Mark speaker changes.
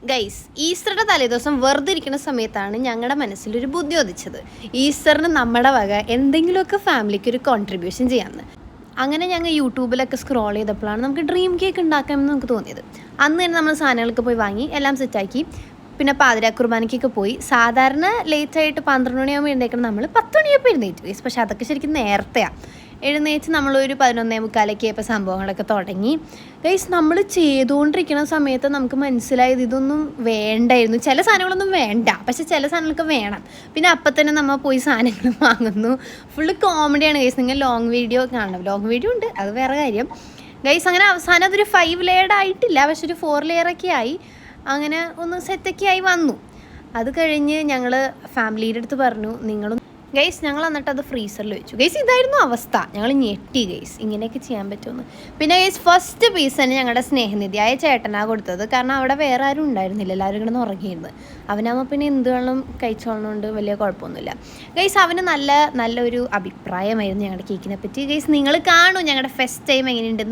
Speaker 1: Guys, ഈസ്റ്ററുടെ തലേദിവസം വെറുതെ ഇരിക്കുന്ന സമയത്താണ് ഞങ്ങളുടെ മനസ്സിലൊരു ബുദ്ധി ഉദിച്ചത്. ഈസ്റ്ററിന് നമ്മുടെ വക എന്തെങ്കിലുമൊക്കെ ഫാമിലിക്ക് ഒരു കോൺട്രിബ്യൂഷൻ ചെയ്യാമെന്ന്. അങ്ങനെ ഞങ്ങൾ യൂട്യൂബിലൊക്കെ സ്ക്രോൾ ചെയ്തപ്പോഴാണ് നമുക്ക് ഡ്രീം കേക്ക് ഉണ്ടാക്കാമെന്ന് നമുക്ക് തോന്നിയത്. അന്ന് തന്നെ നമ്മൾ സാധനങ്ങളൊക്കെ പോയി വാങ്ങി എല്ലാം സെറ്റാക്കി. പിന്നെ പാതിരാ കുർബാനയ്ക്കൊക്കെ പോയി. സാധാരണ ലേറ്റായിട്ട് 12 മണിയാകുമ്പോൾ എഴുന്നേക്കണം, നമ്മൾ 10 മണിയാകുമ്പോൾ എഴുന്നേറ്റ് ഗൈസ്. പക്ഷെ അതൊക്കെ ശരിക്കും നേരത്തെയാണ്. എഴുന്നേറ്റ് നമ്മളൊരു 11:45 ഇപ്പോൾ സംഭവങ്ങളൊക്കെ തുടങ്ങി. ഗൈസ്, നമ്മൾ ചെയ്തുകൊണ്ടിരിക്കുന്ന സമയത്ത് നമുക്ക് മനസ്സിലായത് ഇതൊന്നും വേണ്ടായിരുന്നു. ചില സാധനങ്ങളൊന്നും വേണ്ട, പക്ഷെ ചില സാധനങ്ങളൊക്കെ വേണം. പിന്നെ അപ്പം തന്നെ നമ്മൾ പോയി സാധനങ്ങൾ വാങ്ങുന്നു. ഫുള്ള് കോമഡിയാണ് ഗൈസ്. നിങ്ങൾ ലോങ് വീഡിയോ കാണണം. ലോങ് വീഡിയോ ഉണ്ട്, അത് വേറെ കാര്യം ഗൈസ്. അങ്ങനെ അവസാനം അതൊരു 5 ലെയർഡ് ആയിട്ടില്ല, പക്ഷെ ഒരു 4 ലെയറൊക്കെ ആയി. അങ്ങനെ ഒന്ന് സെറ്റൊക്കെ ആയി വന്നു. അത് കഴിഞ്ഞ് ഞങ്ങൾ ഫാമിലിയുടെ അടുത്ത് പറഞ്ഞു, നിങ്ങളും ഗൈസ്. ഞങ്ങൾ എന്നിട്ട് അത് ഫ്രീസറിൽ വെച്ചു ഗൈസ്. ഇതായിരുന്നു അവസ്ഥ. ഞങ്ങൾ ഞെട്ടി ഗൈസ്, ഇങ്ങനെയൊക്കെ ചെയ്യാൻ പറ്റുമെന്ന്. പിന്നെ ഗൈസ്, ഫസ്റ്റ് പീസ് തന്നെ ഞങ്ങളുടെ സ്നേഹനിധിയായ ചേട്ടനാണ് കൊടുത്തത്. കാരണം അവിടെ വേറെ ആരും ഉണ്ടായിരുന്നില്ല, എല്ലാവരും കിടന്ന് ഉറങ്ങിയിരുന്നു. അവനാകുമ്പോൾ പിന്നെ എന്ത് വെള്ളം കഴിച്ചോളുന്നതുകൊണ്ട് വലിയ കുഴപ്പമൊന്നുമില്ല ഗൈസ്. അവന് നല്ലൊരു അഭിപ്രായമായിരുന്നു ഞങ്ങളുടെ കേക്കിനെ പറ്റി ഗൈസ്. നിങ്ങൾ കാണൂ ഞങ്ങളുടെ ഫസ്റ്റ് ടൈം എങ്ങനെയുണ്ടെന്ന്.